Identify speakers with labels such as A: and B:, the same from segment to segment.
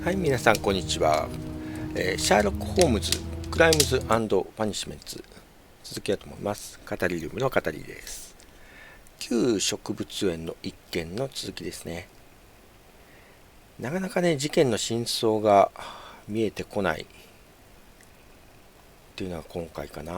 A: はい、皆さんこんにちは。シャーロック・ホームズ、クライムズ&パニッシュメンツ、続きだと思います。カタリルームのカタリーです。旧植物園の一件の続きですね。なかなかね、事件の真相が見えてこないっていうのが今回かな。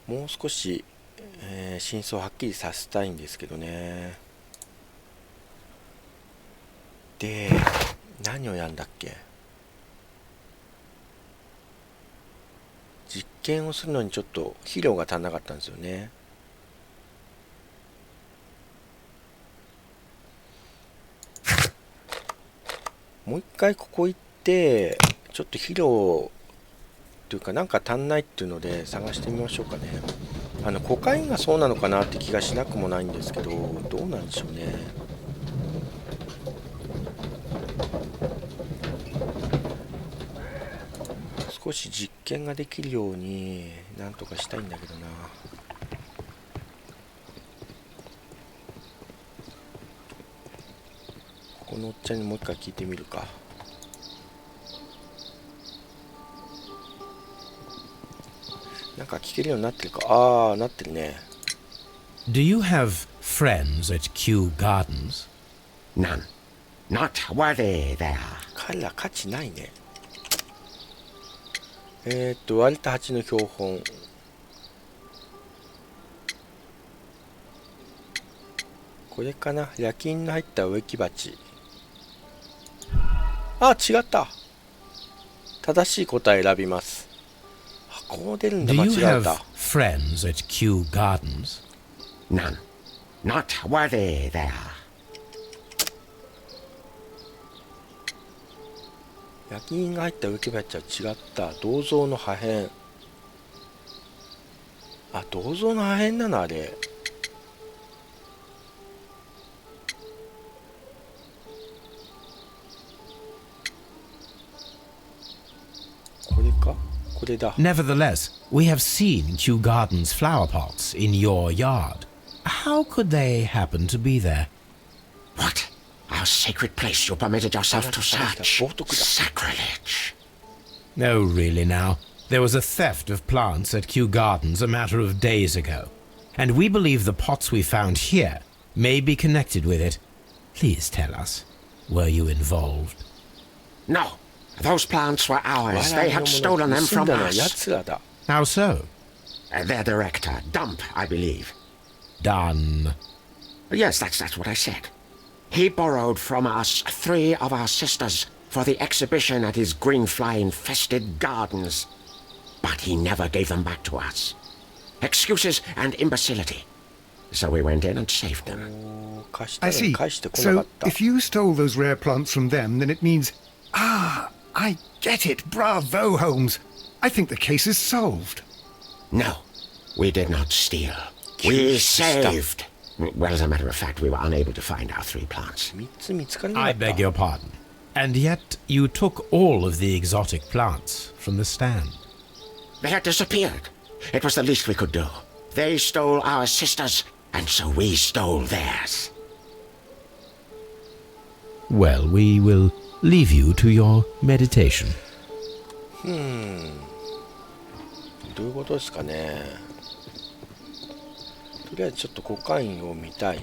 A: もう少し、真相をはっきりさせたいんですけどね。で、何をやんだっけ。実験をするのにちょっと肥料が足んなかったんですよね。もう一回ここ行ってちょっと肥料というかなんか足んないっていうので探してみましょうかね。コカインがそうなのかなって気がしなくもないんですけど、どうなんでしょうね。少し実験ができるようになんとかしたいんだけどな。このおっちゃんにもう一回聞いてみるか。なんか聞けるようになってるか。ああ、なってるね。
B: Do you have friends at Kew Gardens?
C: None. Not worthy there.
A: 彼ら価値ないね。割れた鉢の標本。これかな。焼き印の入った植木鉢。あ、違った。正しい答え選びます。あ、こう出るんだ。
B: Do
A: 間
B: you
A: 違え
B: have
A: た。
B: friends at Kew Gardens?
C: None. Not worthy there.
A: 焼き印が入った植木鉢は違った。銅像の破片。あ、銅像の破片なのあれ。これか。これだ。
B: Nevertheless, we have seen Kew Gardens flower pots in your yard. How could they happen to be there?
C: What? Our sacred place you permitted yourself to search. Sacrilege.
B: No, really now. There was a theft of plants at Kew Gardens a matter of days ago, and we believe the pots we found here may be connected with it. Please tell us, were you involved?
C: No. Those plants were ours. They had stolen them from us.
B: How so?
C: Their director, Dump, I believe.
B: Done.
C: Yes, that's what I said. He borrowed from us 3 of our sisters for the exhibition at his green fly-infested gardens. But he never gave them back to us. Excuses and imbecility. So we went in and saved them.
D: I see. So if you stole those rare plants from them, then it means... Ah, I get it. Bravo, Holmes. I think the case is solved.
C: No, we did not steal. We saved. Well, as a matter of fact, we were unable to find our 3 plants.
B: I beg your pardon. And yet you took all of the exotic plants from the stand.
C: They had disappeared. It was the least we could do. They stole our sisters, and so we stole theirs.
B: Well, we will leave you to your meditation.
A: どういうことですかね。とりあえずちょっとコカインを見たい。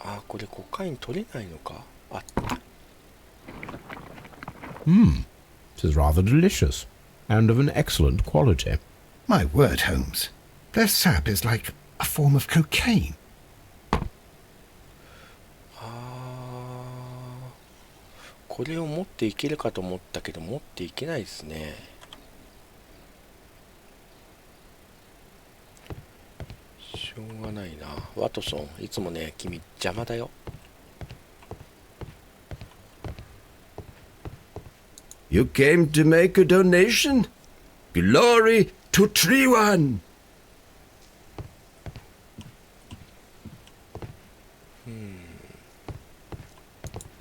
A: あ、これコカイン取れないのか。あ、
B: It is rather delicious, and of an excellent quality.
D: My word, Holmes. Their sap is like a form of cocaine.
A: これを持っていけるかと思ったけど持っていけないですね。しょうがないな。ワトソン、いつもね、君邪魔だよ。
E: You came to make a donation? Glory to Tree One!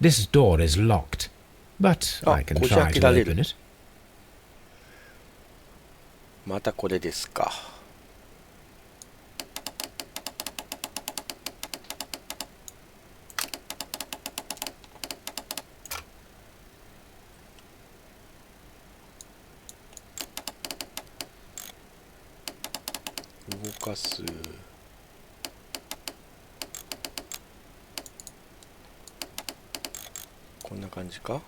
B: This door is locked, but I can try to open it.
A: またこれですか。動かす。こんな感じか。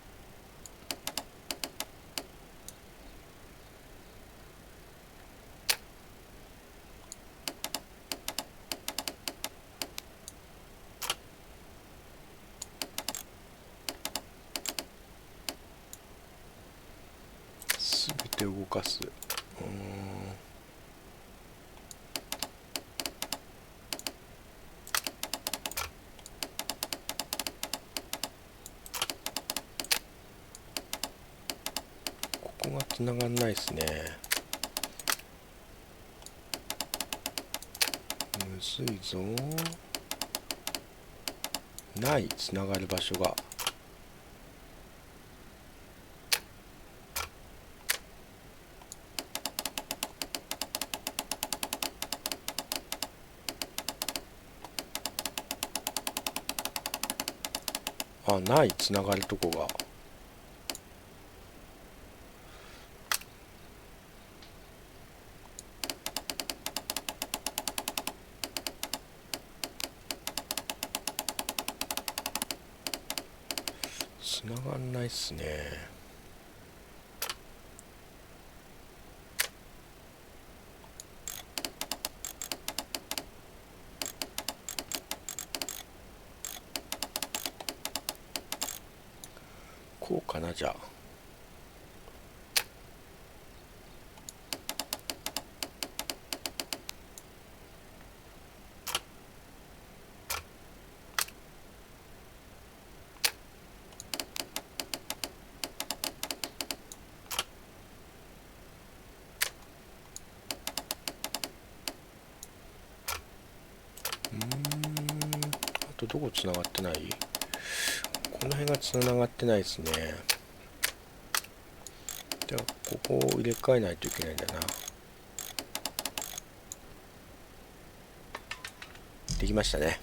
A: すべて動かす。ここがつながんないですね。むずいぞ。ない、つながる場所が。あ、ない、つながるとこが。つながんないっすね。こうかな、じゃあ。あとどこつながってない？この辺がつながってないですね。ではここを入れ替えないといけないんだな。できましたね。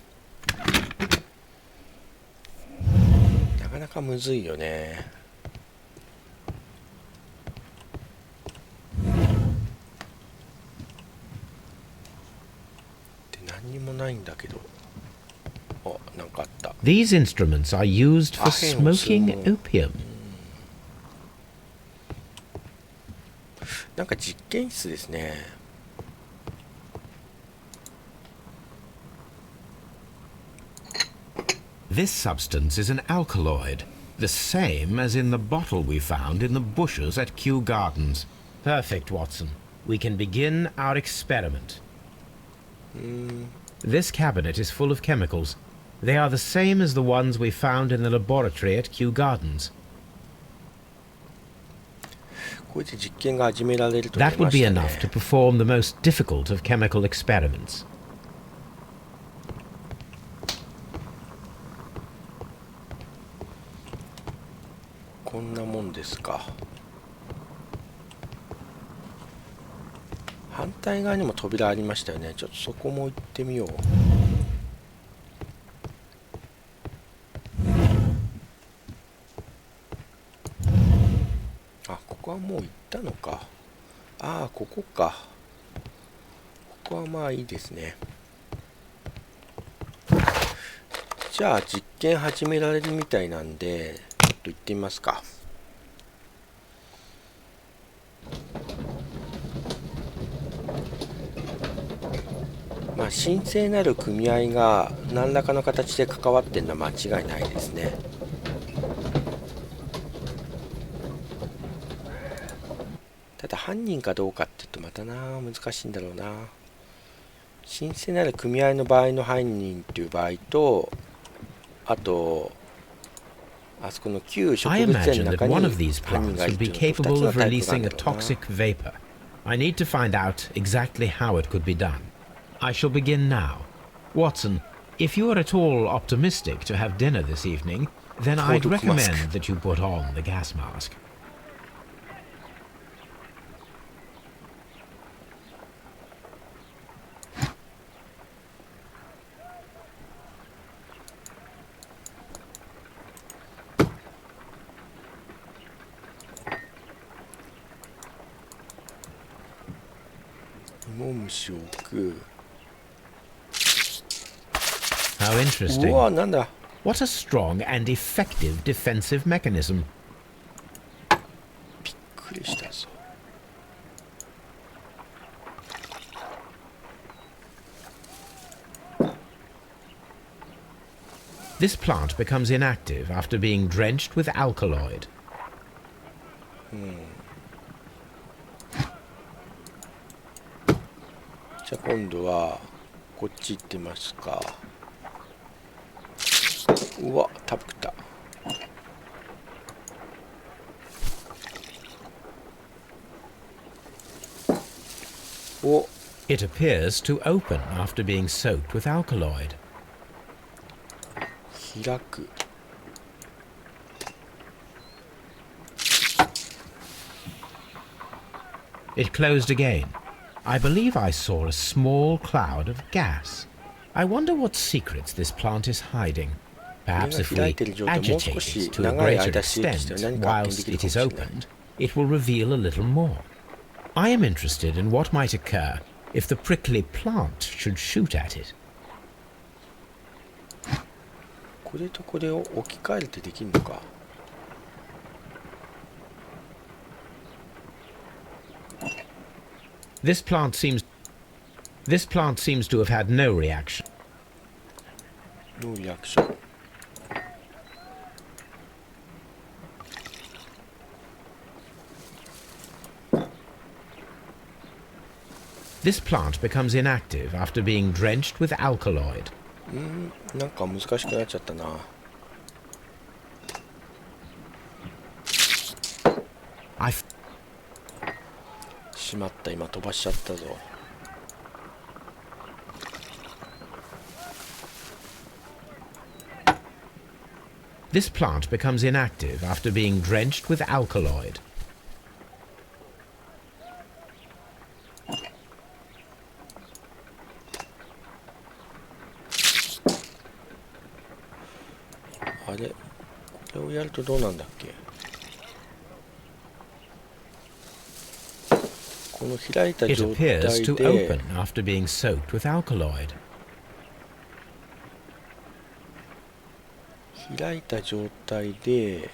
A: なかなかむずいよね。で、何にもないんだけど。あ、なんかあった。
B: These instruments are used for
A: アヘンをする
B: smoking
A: もの。
B: opium.
A: なんか実験室ですね。
B: This substance is an alkaloid, the same as in the bottle we found in the bushes at Kew Gardens. Perfect, Watson. We can begin our experiment. This cabinet is full of chemicals. They are the same as the ones we found in the laboratory at Kew Gardens.
A: これで実験が始められると出
B: That would
A: ま
B: be
A: したね。
B: enough to perform the most difficult of chemical experiments.
A: こんなもんですか。反対側にも扉ありましたよね。ちょっとそこも行ってみよう。あ、ここはもう行ったのか。ああ、ここか。ここはまあいいですね。じゃあ実験始められるみたいなんで、ちょっと行ってみますか。まあ神聖なる組合が何らかの形で関わってるのは間違いないですね。ただ犯人かどうかって言うとまたな難しいんだろうな。神聖なる組合の場合の犯人っていう場合と、あとあそこの旧植
B: I
A: 物園
B: imagine
A: の
B: that
A: 中に
B: one of these
A: 犯人
B: plants
A: がい
B: would
A: る
B: be
A: っていうのと2
B: capable
A: つの
B: of
A: タイプがある
B: releasing
A: ん
B: a
A: だろうな。
B: toxic vapor. I need to find out exactly how it could be done. I shall begin now. Watson, if you are at all optimistic to have dinner this evening, then I'd
A: Product mask.
B: recommend that you put on the gas mask.
A: 芋虫を置く。
B: How
A: う
B: interesting.
A: わ、なんだ。
B: What a strong and effective defensive mechanism.
A: びっくりしたぞ。
B: This plant becomes inactive after being drenched with alkaloid.
A: じゃあ今度はこっち行ってみますか。うわ、タブクタ。お、
B: It appears to open after being soaked with alkaloid.
A: 開く。
B: It closed again. I believe I saw a small cloud of gas. I wonder what secrets this plant is hiding. Perhaps if we agitate it to a greater extent whilst it is opened, it will reveal a little more. I am interested in what might occur if the prickly plant should shoot at it.
A: これとこれを置き換えるってできるのか。
B: This plant seems to have had no reaction.
A: ノーリアクション。
B: This plant becomes inactive after being drenched with alkaloid.
A: なんか難しくなっちゃったな。 しまった、今飛ばしちゃったぞ。
B: This plant becomes inactive after being drenched with alkaloid.
A: あれ、これをやるとどうなんだっけ。この開いた
B: It
A: 状態
B: appears to
A: で
B: open after being soaked with alkaloid.
A: 開いた状態で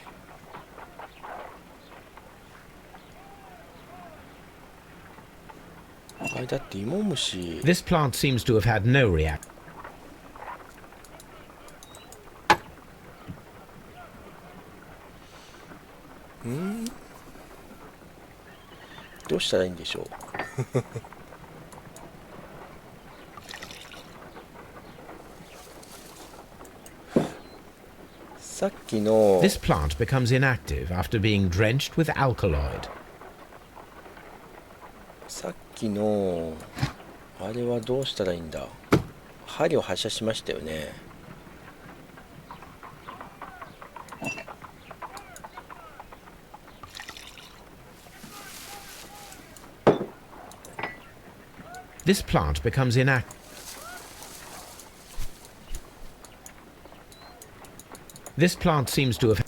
A: あれだって芋虫。
B: This plant seems to have had no reaction.
A: どうしたらいいんでしょう。さっきの
B: This plant becomes inactive after being drenched with alkaloid.
A: さっきのあれはどうしたらいいんだ。針を発射しましたよね。
B: This plant becomes inactive. This plant seems to have.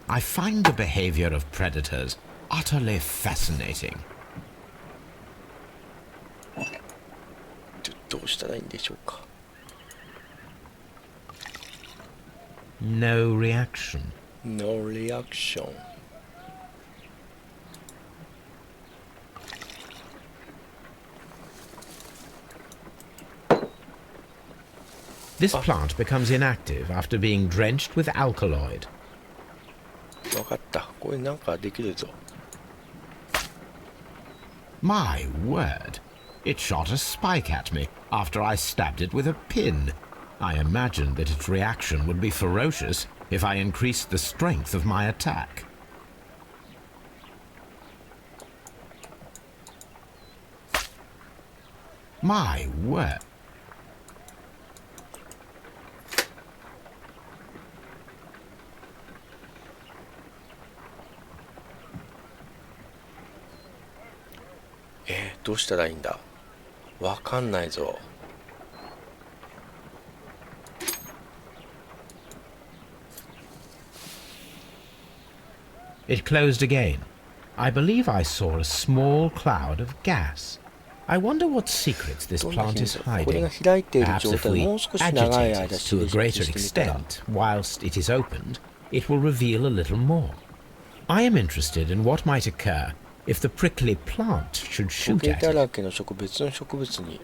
B: I find the behavior of predators utterly fascinating.
A: どうしたらいいんでしょうか。
B: No reaction.
A: No reaction.
B: This plant becomes inactive after being drenched with alkaloid.
A: わかった。これなんかできるぞ。
B: My word! It shot a spike at me after I stabbed it with a pin. I imagined that its reaction would be ferocious if I increased the strength of my attack. My word!
A: どうしたらいいんだ。わかんないぞ。
B: It It closed again. I believe I saw a small cloud of gas. I wonder what secrets this
A: どんな
B: plant
A: ヒン
B: is
A: トこれ
B: hiding.
A: が開いている
B: Perhaps
A: 状
B: if
A: 態を
B: we
A: もう少し長い
B: agitate
A: 間
B: it
A: 刺
B: to a
A: 激
B: greater
A: してみたら
B: extent whilst it is opened, it will reveal a little more. I am interested in what might occur if the prickly plant should
A: ト
B: shoot
A: ゲ
B: at
A: だ
B: it.
A: らけの別の植物に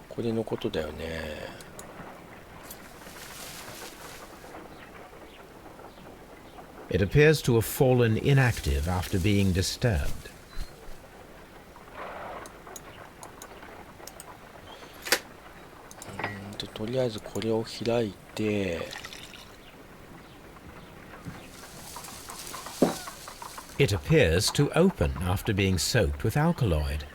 A: これのことだよね。
B: It appears to have fallen inactive after being disturbed.
A: とりあえずこれを開いて
B: It appears to open after being soaked with alkaloid.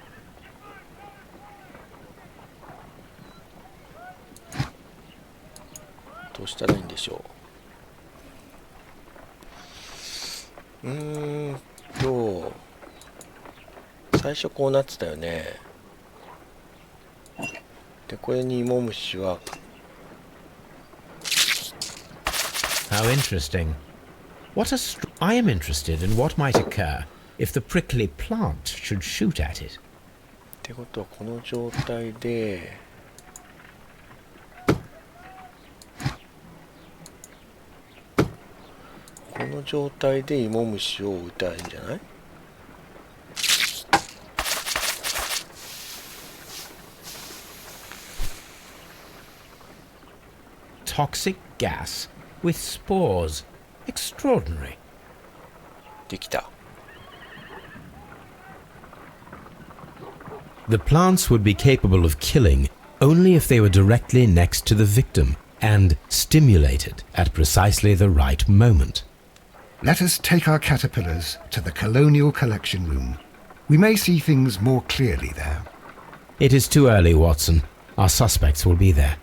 A: どうしたらいいんでしょう。最初こうなってたよね。でこれに芋虫は
B: How interesting. I am interested in what might occur if the prickly plant should shoot at it.
A: ってことはこの状態でこの状態で芋虫を撃たらいいんじゃない？
B: Toxic gas with spores. Extraordinary.
A: できた。
B: The plants would be capable of killing only if they were directly next to the victim and stimulated at precisely the right moment.
D: Let us take our caterpillars to the Colonial Collection Room. We may see things more clearly there.
B: It is too early, Watson. Our suspects will be there.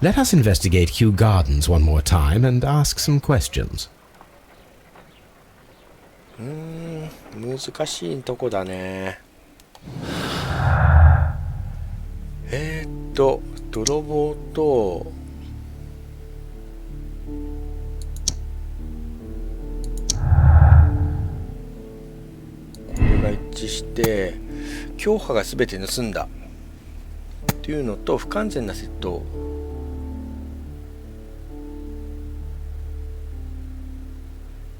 B: Let us investigate Kew Gardens one more time and ask some questions.
A: 難しいとこだね。泥棒とこれが一致して強破が全て盗んだっていうのと不完全な窃盗。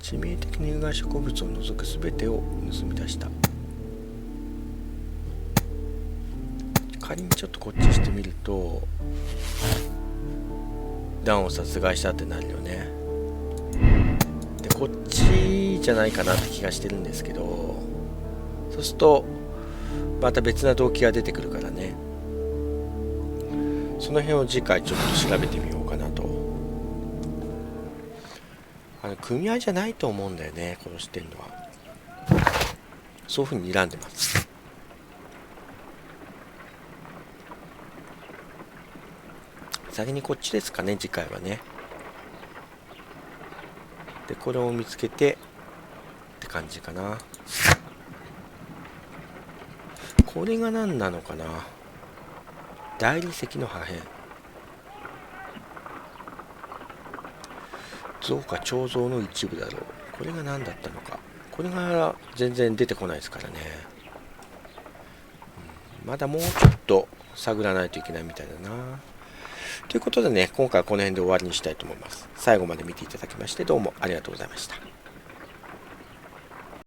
A: 致命的に有害植物を除く全てを盗み出した。仮にちょっとこっちしてみるとダンを殺害したってなるよね。でこっちじゃないかなって気がしてるんですけど、そうするとまた別な動機が出てくるからね。その辺を次回ちょっと調べてみようかなと。組合じゃないと思うんだよね、殺してるのは。そういうふうに睨んでます。先にこっちですかね、次回はね。でこれを見つけてって感じかな。これが何なのかな。大理石の破片、像か彫像の一部だろう。これが何だったのか。これが全然出てこないですからね。まだもうちょっと探らないといけないみたいだな。ということでね、今回はこの辺で終わりにしたいと思います。最後まで見ていただきましてどうもありがとうございました。